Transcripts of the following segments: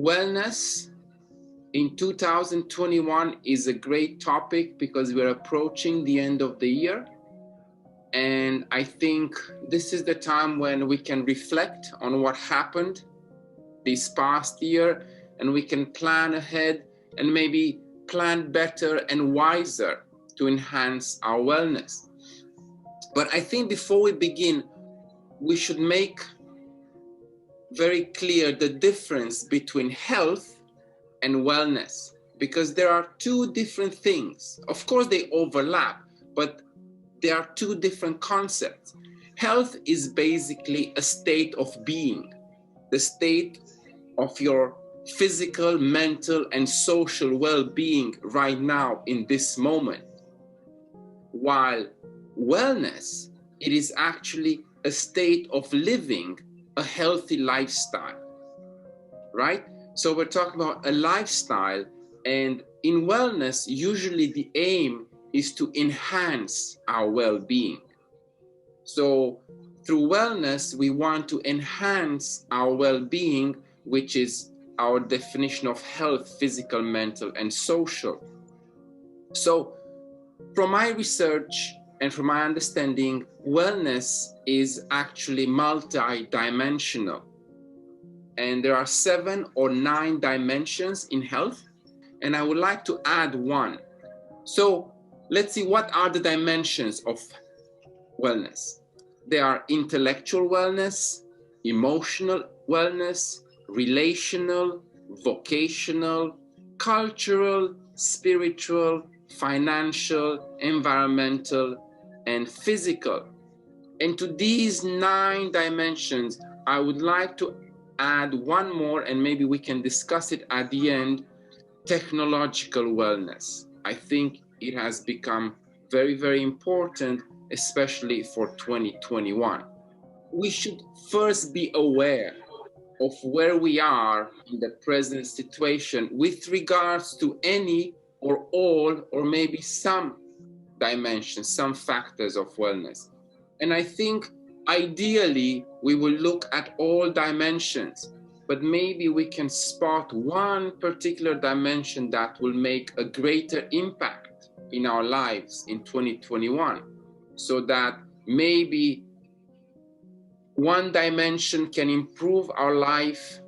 Wellness in 2021 is a great topic because we're approaching the end of the year. And I think this is the time when we can reflect on what happened this past year, and we can plan ahead and maybe plan better and wiser to enhance our wellness. But I think before we begin, we should make very clear the difference between health and wellness, because there are two different things. Of course, they overlap, but there are two different concepts. Health is basically a state of being, the state of your physical, mental, and social well-being right now in this moment. While wellness, it is actually a state of living a healthy lifestyle, right? So we're talking about a lifestyle, and in wellness, usually the aim is to enhance our well-being. So through wellness, we want to enhance our well-being, which is our definition of health, physical, mental, and social. So from my research and from my understanding, wellness is actually multi-dimensional. And there are 7 or 9 dimensions in health, and I would like to add one. So let's see, what are the dimensions of wellness? They are intellectual wellness, emotional wellness, relational, vocational, cultural, spiritual, financial, environmental, and physical. And to these 9 dimensions, I would like to add one more, and maybe we can discuss it at the end: technological wellness. I think it has become very, very important, especially for 2021. We should first be aware of where we are in the present situation with regards to any or all, or maybe some dimensions, some factors of wellness. And I think ideally we will look at all dimensions, but maybe we can spot one particular dimension that will make a greater impact in our lives in 2021, so that maybe one dimension can improve our life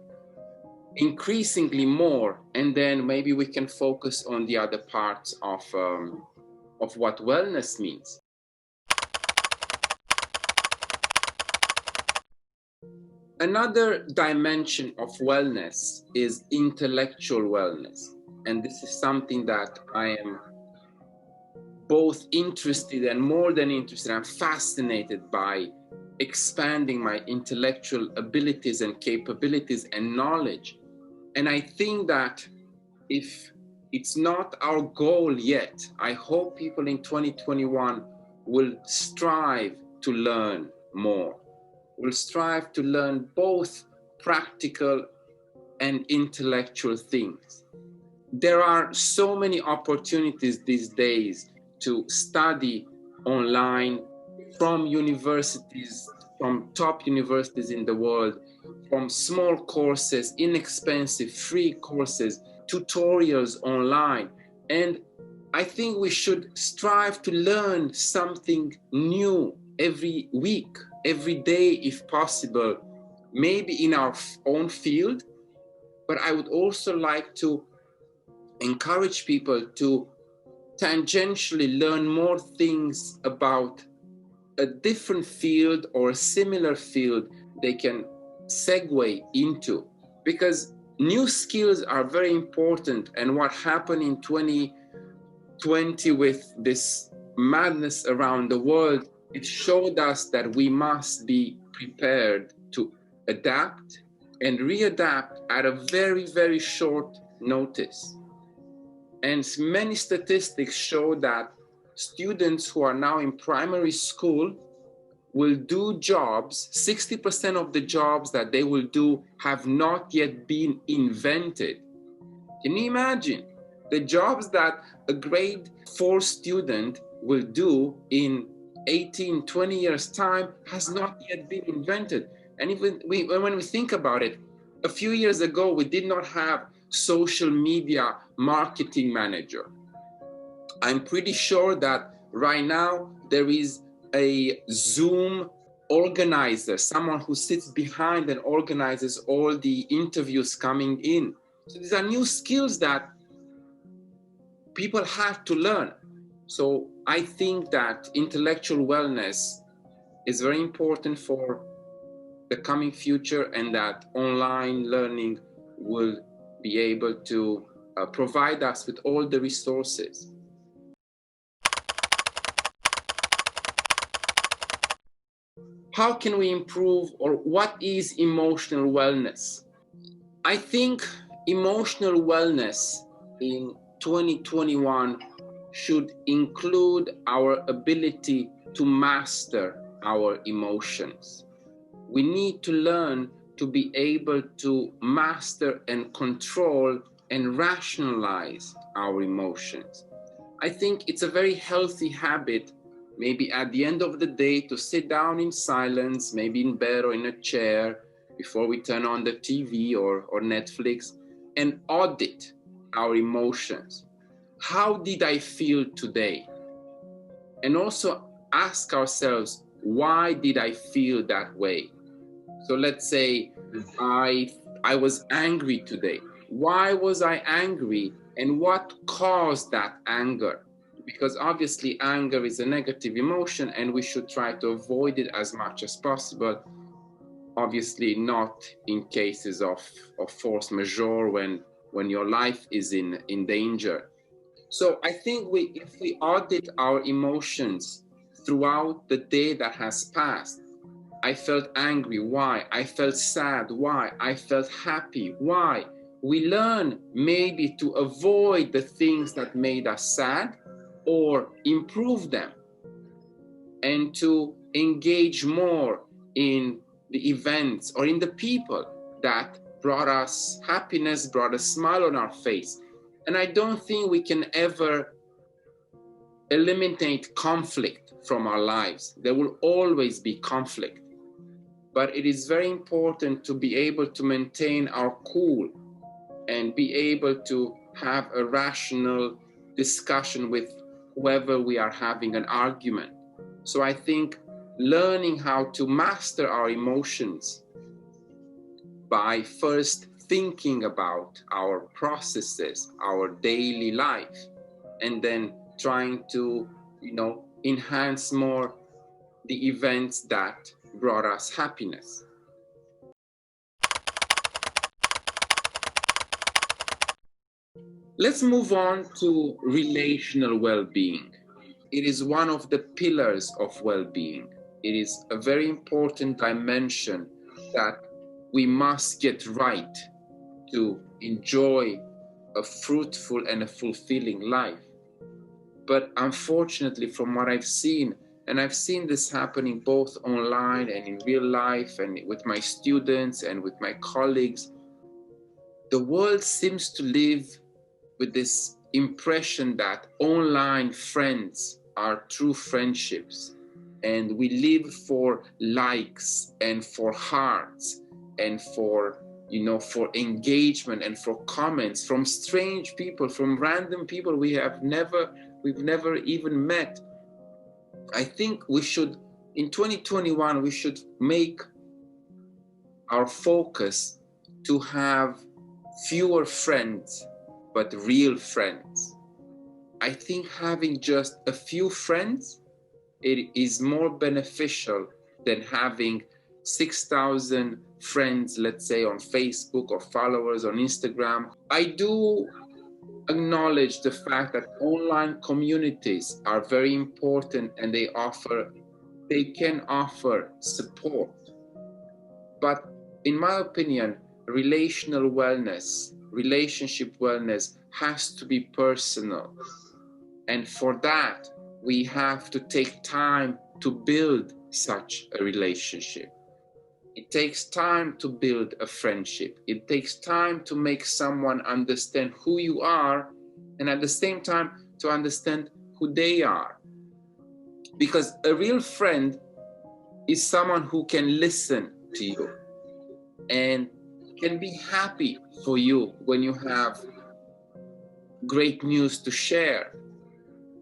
increasingly more, and then maybe we can focus on the other parts of what wellness means. Another dimension of wellness is intellectual wellness, and this is something that I am both interested and more than interested. I'm fascinated by expanding my intellectual abilities and capabilities and knowledge. And I think that if it's not our goal yet, I hope people in 2021 will strive to learn more, will strive to learn both practical and intellectual things. There are so many opportunities these days to study online from universities, from top universities in the world, from small courses, inexpensive, free courses, tutorials online. And I think we should strive to learn something new every week, every day if possible, maybe in our own field. But I would also like to encourage people to tangentially learn more things about a different field or a similar field they can segue into, because new skills are very important. And what happened in 2020 with this madness around the world, it showed us that we must be prepared to adapt and readapt at a very, very short notice. And many statistics show that students who are now in primary school will do jobs, 60% of the jobs that they will do have not yet been invented. Can you imagine? The jobs that a grade 4 student will do in 18, 20 years' time has not yet been invented. And even when we think about it, A few years ago, we did not have social media marketing manager. I'm pretty sure that right now there is a Zoom organizer, someone who sits behind and organizes all the interviews coming in. So these are new skills that people have to learn. So I think that intellectual wellness is very important for the coming future, and that online learning will be able to provide us with all the resources. How can we improve, or what is emotional wellness? I think emotional wellness in 2021 should include our ability to master our emotions. We need to learn to be able to master and control and rationalize our emotions. I think it's a very healthy habit, maybe at the end of the day, to sit down in silence, maybe in bed or in a chair, before we turn on the TV or Netflix, and audit our emotions. How did I feel today? And also ask ourselves, why did I feel that way? So let's say I was angry today. Why was I angry, and what caused that anger? Because obviously anger is a negative emotion and we should try to avoid it as much as possible. Obviously not in cases of force majeure when your life is in danger. So I think if we audit our emotions throughout the day that has passed, I felt angry, why? I felt sad, why? I felt happy, why? We learn maybe to avoid the things that made us sad or improve them, and to engage more in the events or in the people that brought us happiness, brought a smile on our face. And I don't think we can ever eliminate conflict from our lives. There will always be conflict. But it is very important to be able to maintain our cool and be able to have a rational discussion with whoever we are having an argument. So I think learning how to master our emotions by first thinking about our processes, our daily life, and then trying to, enhance more the events that brought us happiness. Let's move on to relational well-being. It is one of the pillars of well-being. It is a very important dimension that we must get right to enjoy a fruitful and a fulfilling life. But unfortunately, from what I've seen, and I've seen this happening both online and in real life, and with my students and with my colleagues, the world seems to live with this impression that online friends are true friendships, and we live for likes and for hearts and for engagement and for comments from strange people, from random people we've never even met. I think we should, in 2021, we should make our focus to have fewer friends, but real friends. I think having just a few friends, it is more beneficial than having 6,000 friends, let's say, on Facebook, or followers on Instagram. I do acknowledge the fact that online communities are very important, and they can offer support. But in my opinion, relational wellness, relationship wellness has to be personal. And for that, we have to take time to build such a relationship. It takes time to build a friendship. It takes time to make someone understand who you are, and at the same time to understand who they are. Because a real friend is someone who can listen to you and can be happy for you when you have great news to share.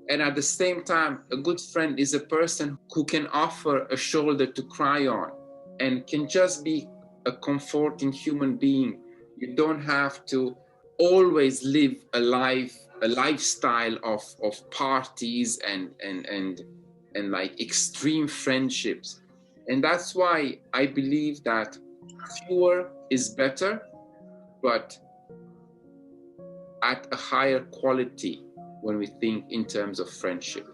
And at the same time, a good friend is a person who can offer a shoulder to cry on and can just be a comforting human being. You don't have to always live a lifestyle of parties and like extreme friendships. And that's why I believe that fewer is better, but at a higher quality when we think in terms of friendship.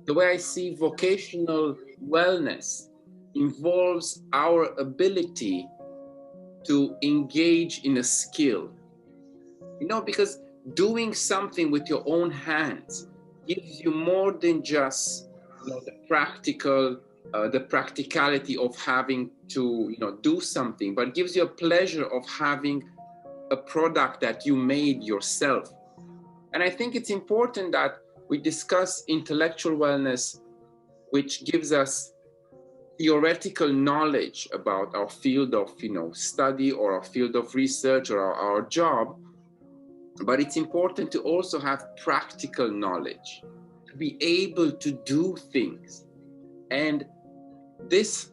The way I see vocational wellness involves our ability to engage in a skill. You know, because doing something with your own hands gives you more than just, you know, the practicality of having to, you know, do something, but gives you a pleasure of having a product that you made yourself. And I think it's important that we discuss intellectual wellness, which gives us theoretical knowledge about our field of, you know, study or our field of research or our job. But it's important to also have practical knowledge, to be able to do things. And this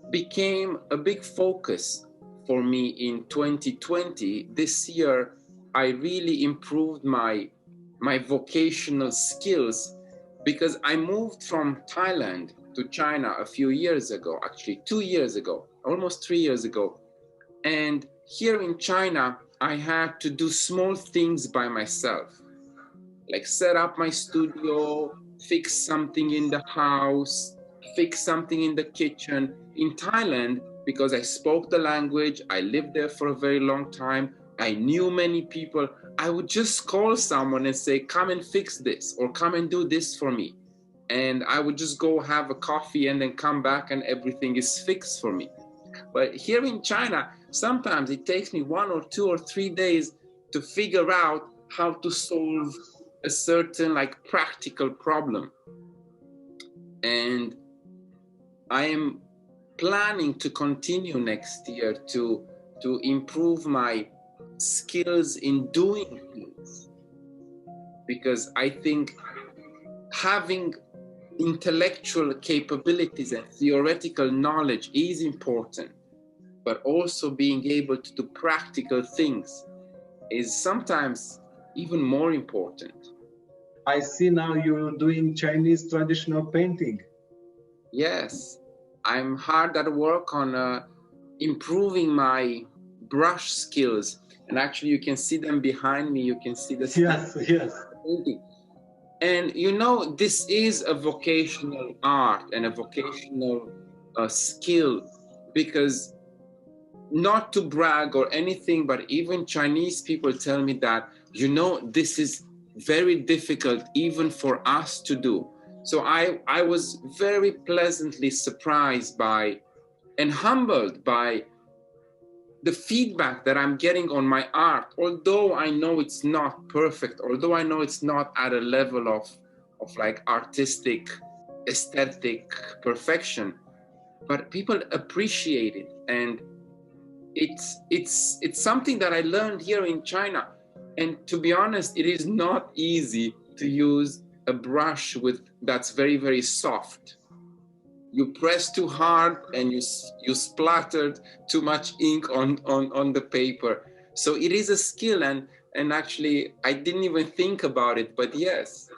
became a big focus for me in 2020. This year, I really improved my vocational skills because I moved from Thailand to China a few years ago, actually 2 years ago, almost 3 years ago. And here in China, I had to do small things by myself, like set up my studio, fix something in the house, fix something in the kitchen. In Thailand, because I spoke the language, I lived there for a very long time, I knew many people, I would just call someone and say, come and fix this, or come and do this for me. And I would just go have a coffee and then come back and everything is fixed for me. But here in China, sometimes it takes me 1 or 2 or 3 days to figure out how to solve a certain like practical problem. And I am planning to continue next year to improve my skills in doing things, because I think having intellectual capabilities and theoretical knowledge is important, but also being able to do practical things is sometimes even more important. I see now you're doing Chinese traditional painting. Yes, I'm hard at work on improving my brush skills. And actually, you can see them behind me. You can see the Yes. painting. And you know, this is a vocational art and a vocational skill, because not to brag or anything, but even Chinese people tell me that, you know, this is very difficult even for us to do. So I was very pleasantly surprised by and humbled by the feedback that I'm getting on my art, although I know it's not perfect, although I know it's not at a level of like artistic, aesthetic perfection, but people appreciate it. And it's something that I learned here in China. And to be honest, it is not easy to use a brush that's very, very soft. You press too hard and you splattered too much ink on the paper. So it is a skill, and actually I didn't even think about it, but yes.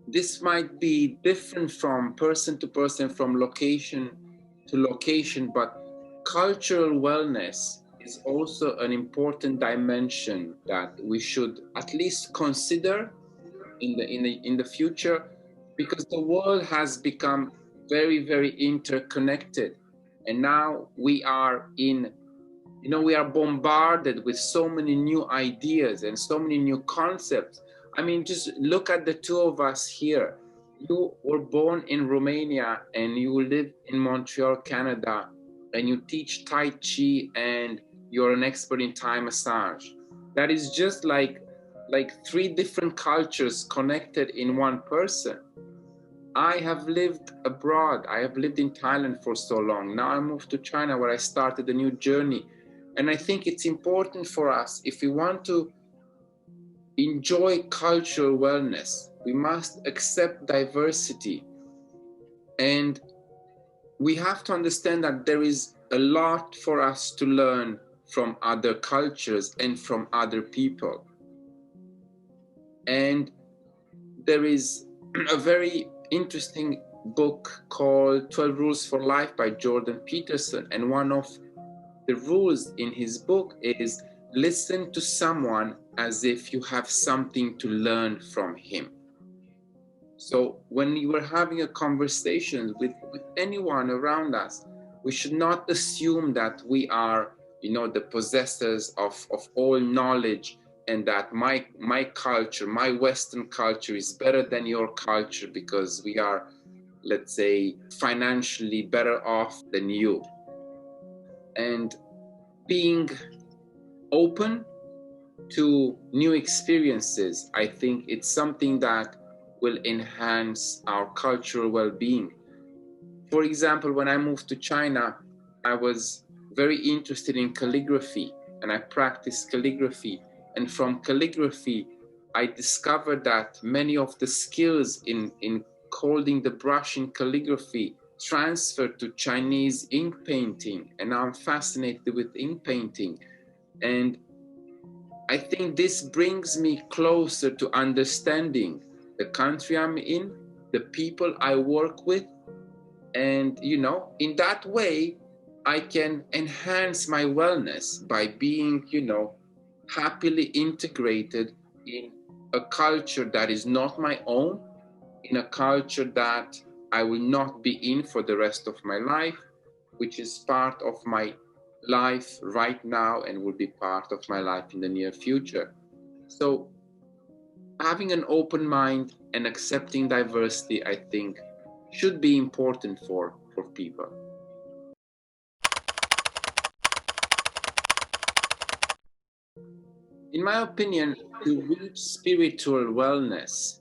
This might be different from person to person, from location to location, but cultural wellness is also an important dimension that we should at least consider in the future, because the world has become very, very interconnected. And now we are we are bombarded with so many new ideas and so many new concepts. I mean, just look at the two of us here. You were born in Romania and you live in Montreal, Canada, and you teach Tai Chi and you're an expert in Thai massage. That is just like, like 3 different cultures connected in one person. I have lived abroad. I have lived in Thailand for so long. Now I moved to China, where I started a new journey. And I think it's important for us, if we want to enjoy cultural wellness, we must accept diversity. And we have to understand that there is a lot for us to learn from other cultures and from other people. And there is a very interesting book called 12 Rules for Life by Jordan Peterson. And one of the rules in his book is listen to someone as if you have something to learn from him. So when you are having a conversation with anyone around us, we should not assume that we are, the possessors of all knowledge, and that my culture, my Western culture is better than your culture because we are, let's say, financially better off than you. And being open to new experiences, I think it's something that will enhance our cultural well-being. For example, when I moved to China, I was very interested in calligraphy, and I practiced calligraphy. And from calligraphy, I discovered that many of the skills in holding the brush in calligraphy transferred to Chinese ink painting. And now I'm fascinated with ink painting. And I think this brings me closer to understanding the country I'm in, the people I work with. And, in that way, I can enhance my wellness by being, happily integrated in a culture that is not my own, in a culture that I will not be in for the rest of my life, which is part of my life right now and will be part of my life in the near future. So having an open mind and accepting diversity, I think, should be important for people. In my opinion, to reach spiritual wellness,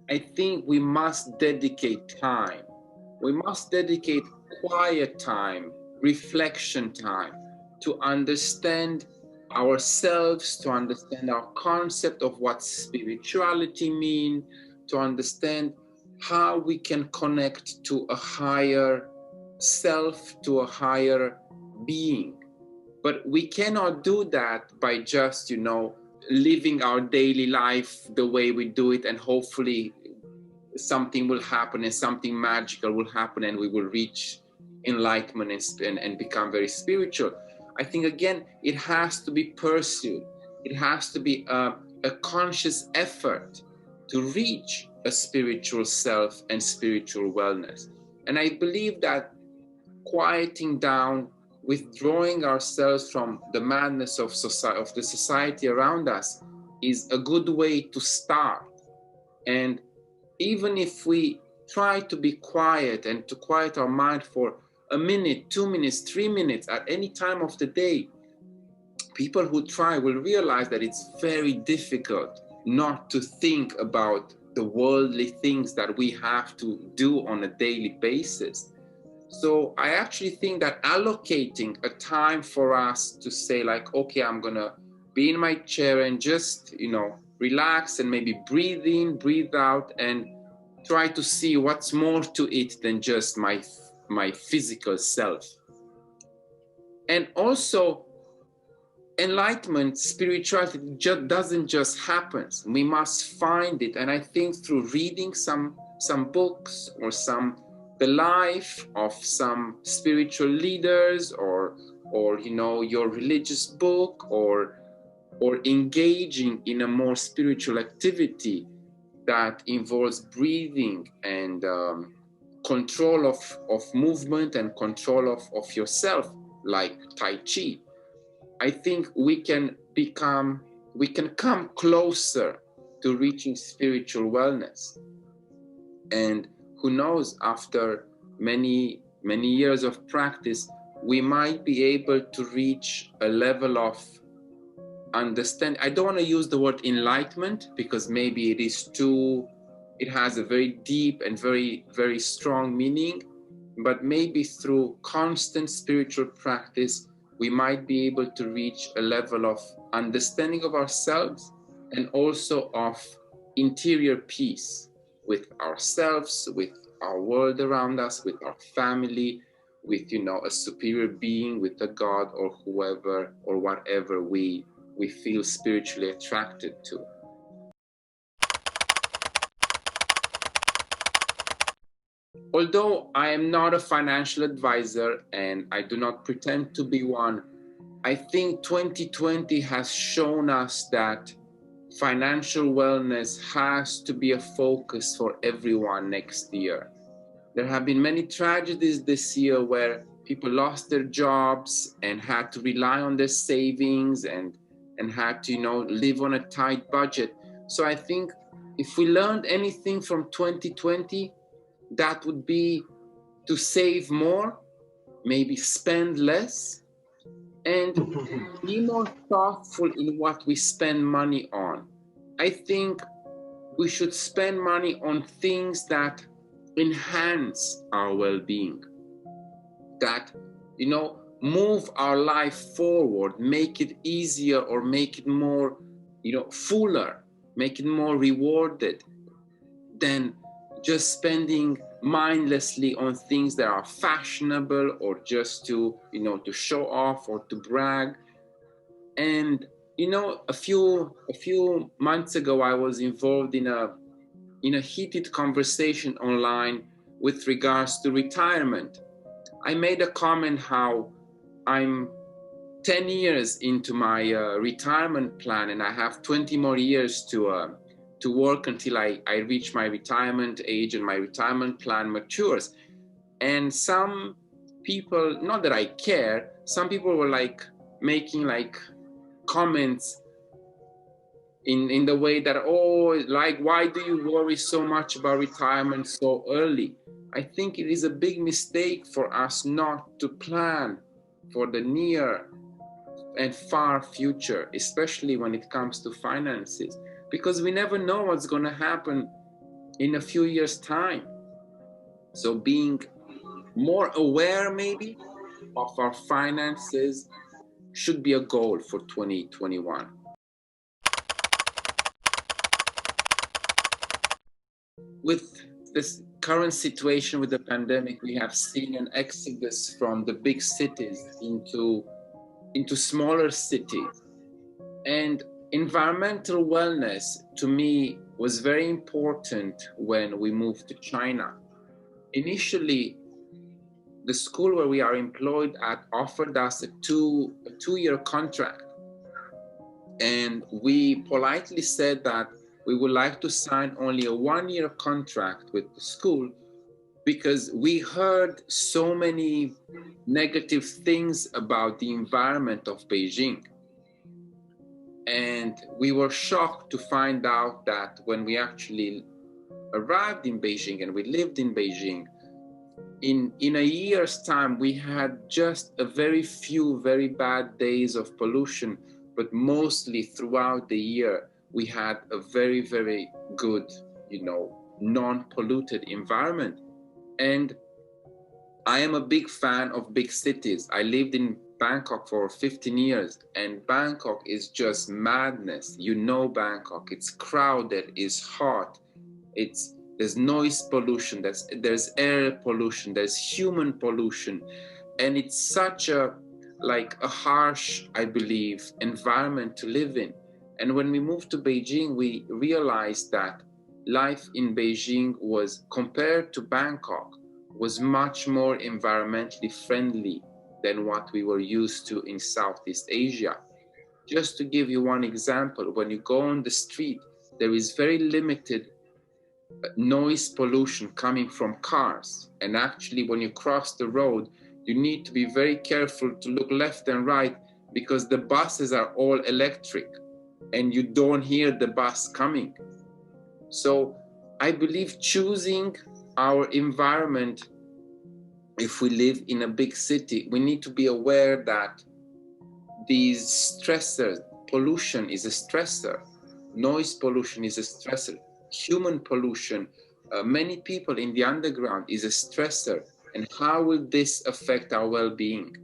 I think we must dedicate time. We must dedicate quiet time, reflection time, to understand ourselves, to understand our concept of what spirituality means, to understand how we can connect to a higher self, to a higher being. But we cannot do that by just, living our daily life the way we do it, and hopefully something will happen and something magical will happen and we will reach enlightenment and become very spiritual. I think, again, it has to be pursued. It has to be a conscious effort to reach a spiritual self and spiritual wellness. And I believe that quieting down, withdrawing ourselves from the madness of the society around us is a good way to start. And even if we try to be quiet and to quiet our mind for a minute, 2 minutes, 3 minutes at any time of the day, people who try will realize that it's very difficult not to think about the worldly things that we have to do on a daily basis. So I actually think that allocating a time for us to say, like, okay, I'm gonna be in my chair and just, relax and maybe breathe in, breathe out, and try to see what's more to it than just my physical self. And also, enlightenment, spirituality doesn't just happen. We must find it. And I think through reading some books or the life of some spiritual leaders, or your religious book, or engaging in a more spiritual activity that involves breathing and control of movement and control of yourself, like Tai Chi, I think we can come closer to reaching spiritual wellness. And who knows, after many years of practice, we might be able to reach a level of understand. I don't want to use the word enlightenment because maybe it has a very deep and very, very strong meaning, but maybe through constant spiritual practice, we might be able to reach a level of understanding of ourselves and also of interior peace with ourselves, with our world around us, with our family, with, you know, a superior being, with a God or whoever or whatever we feel spiritually attracted to. Although I am not a financial advisor and I do not pretend to be one, I think 2020 has shown us that financial wellness has to be a focus for everyone next year. There have been many tragedies this year where people lost their jobs and had to rely on their savings and had to, you know, live on a tight budget. So I think if we learned anything from 2020, that would be to save more, maybe spend less, and be more thoughtful in what we spend money on. I think we should spend money on things that enhance our well-being, that, you know, move our life forward, make it easier or make it more, you know, fuller, make it more rewarded than just spending mindlessly on things that are fashionable or just to, you know, to show off or to brag. And, you know, a few months ago, I was involved in a heated conversation online with regards to retirement. I made a comment how I'm 10 years into my retirement plan and I have 20 more years to work until I reach my retirement age and my retirement plan matures. And some people, not that I care, some people were like making like comments in the way that, oh, like, why do you worry so much about retirement so early? I think it is a big mistake for us not to plan for the near and far future, especially when it comes to finances, because we never know what's going to happen in a few years' time. So being more aware maybe of our finances should be a goal for 2021. With this current situation with the pandemic, we have seen an exodus from the big cities into smaller cities. And environmental wellness, to me, was very important when we moved to China. Initially, the school where we are employed at offered us a two-year contract. And we politely said that we would like to sign only a one-year contract with the school because we heard so many negative things about the environment of Beijing. And we were shocked to find out that when we actually arrived in Beijing and we lived in Beijing, in a year's time, we had just a very few very bad days of pollution, but mostly throughout the year, we had a very, very good, you know, non-polluted environment. And I am a big fan of big cities. I lived in Bangkok for 15 years, and Bangkok is just madness. You know Bangkok, it's crowded, it's hot, there's noise pollution, there's air pollution, there's human pollution, and it's such a harsh, I believe, environment to live in. And when we moved to Beijing, we realized that life in Beijing was, compared to Bangkok, was much more environmentally friendly than what we were used to in Southeast Asia. Just to give you one example, when you go on the street, there is very limited noise pollution coming from cars. And actually, when you cross the road, you need to be very careful to look left and right because the buses are all electric and you don't hear the bus coming. So I believe choosing our environment, if we live in a big city, we need to be aware that these stressors, pollution is a stressor. Noise pollution is a stressor. Human pollution, many people in the underground is a stressor. And how will this affect our well-being?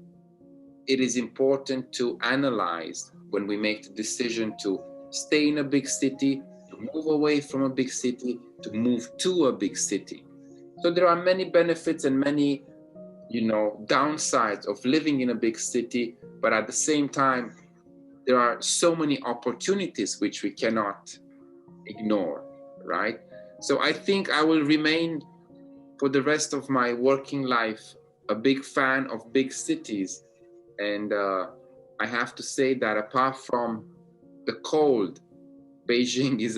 It is important to analyze when we make the decision to stay in a big city, to move away from a big city, to move to a big city. So there are many benefits and many, downsides of living in a big city, but at the same time, there are so many opportunities which we cannot ignore, right? So I think I will remain for the rest of my working life a big fan of big cities. And I have to say that apart from the cold, Beijing is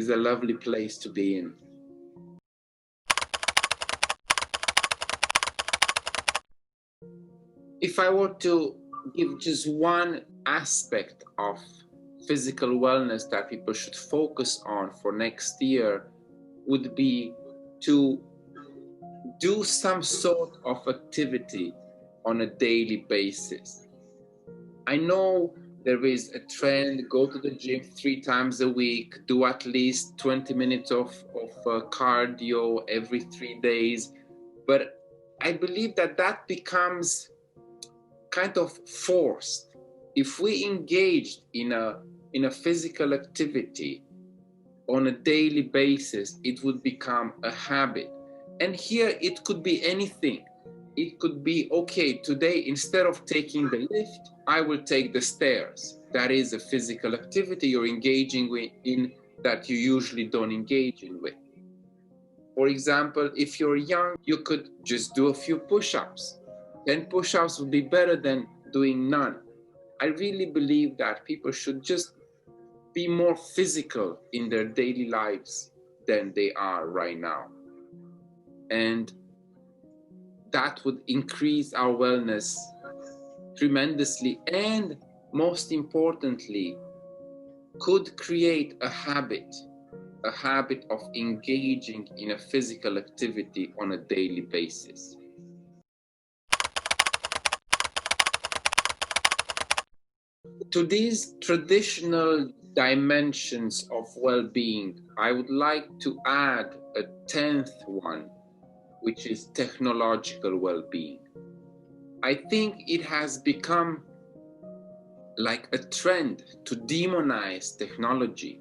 a lovely place to be in. If I were to give just one aspect of physical wellness that people should focus on for next year, would be to do some sort of activity on a daily basis. I know there is a trend, go to the gym 3 times a week, do at least 20 minutes of cardio every 3 days. But I believe that becomes kind of forced. If we engaged in a physical activity on a daily basis, it would become a habit. And here it could be anything. It could be, okay, today instead of taking the lift, I will take the stairs. That is a physical activity you're engaging in that you usually don't engage in with. For example, if you're young, you could just do a few push-ups. 10 push-ups would be better than doing none. I really believe that people should just be more physical in their daily lives than they are right now. And that would increase our wellness tremendously, and most importantly, could create a habit of engaging in a physical activity on a daily basis. To these traditional dimensions of well-being, I would like to add a 10th one, which is technological well-being. I think it has become like a trend to demonize technology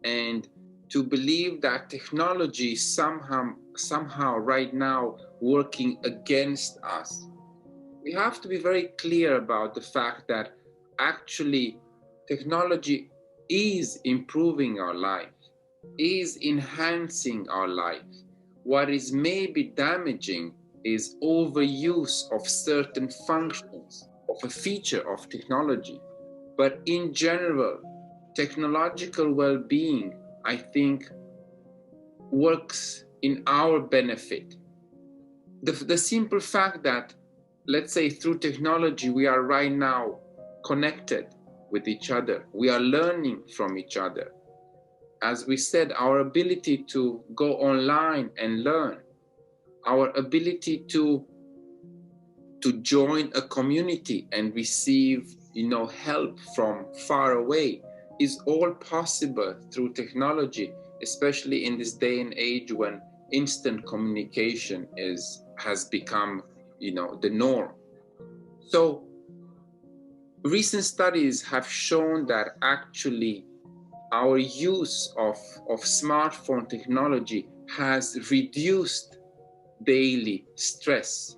and to believe that technology is somehow right now working against us. We have to be very clear about the fact that actually technology is improving our life, is enhancing our life. What is maybe damaging is overuse of certain functions of a feature of technology. But in general, technological well-being, I think, works in our benefit. The simple fact that, let's say, through technology, we are right now connected with each other. We are learning from each other. As we said, our ability to go online and learn, our ability to join a community and receive, help from far away is all possible through technology, especially in this day and age when instant communication has become, the norm. So recent studies have shown that actually our use of smartphone technology has reduced daily stress,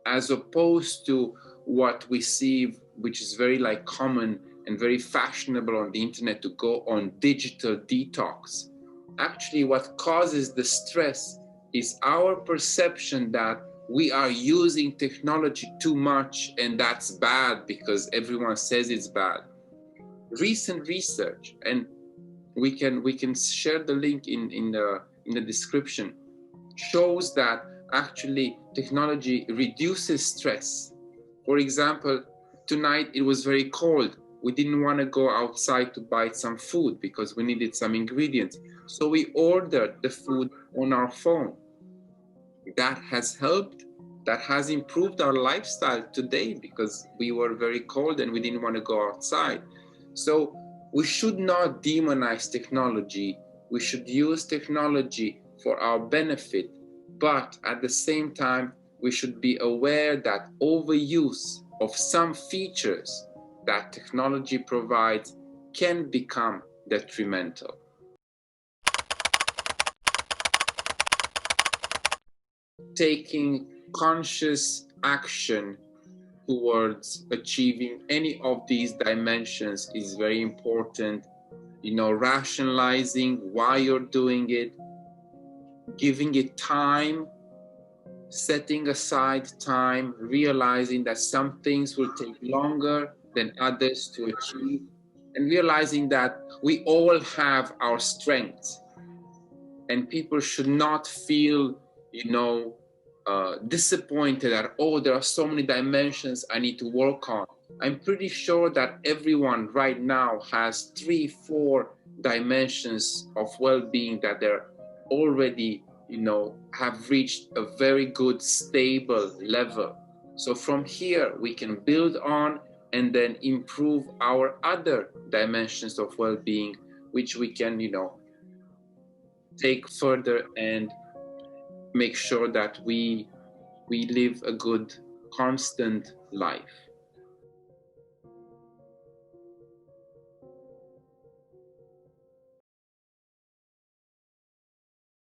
as opposed to what we see, which is very common and very fashionable on the internet, to go on digital detox. Actually, what causes the stress is our perception that we are using technology too much, and that's bad because everyone says it's bad. Recent research, and we can share the link in the description, shows that actually technology reduces stress. For example, tonight it was very cold. We didn't want to go outside to buy some food because we needed some ingredients. So we ordered the food on our phone. That has helped. That has improved our lifestyle today because we were very cold and we didn't want to go outside. So we should not demonize technology. We should use technology for our benefit, but at the same time, we should be aware that overuse of some features that technology provides can become detrimental. Taking conscious action towards achieving any of these dimensions is very important. Rationalizing why you're doing it, giving it time, setting aside time, realizing that some things will take longer than others to achieve, and realizing that we all have our strengths, and people should not feel, disappointed that, oh, there are so many dimensions I need to work on. I'm pretty sure that everyone right now has 3-4 dimensions of well-being that they're already, have reached a very good, stable level. So from here, we can build on and then improve our other dimensions of well-being, which we can, take further and make sure that we live a good, constant life.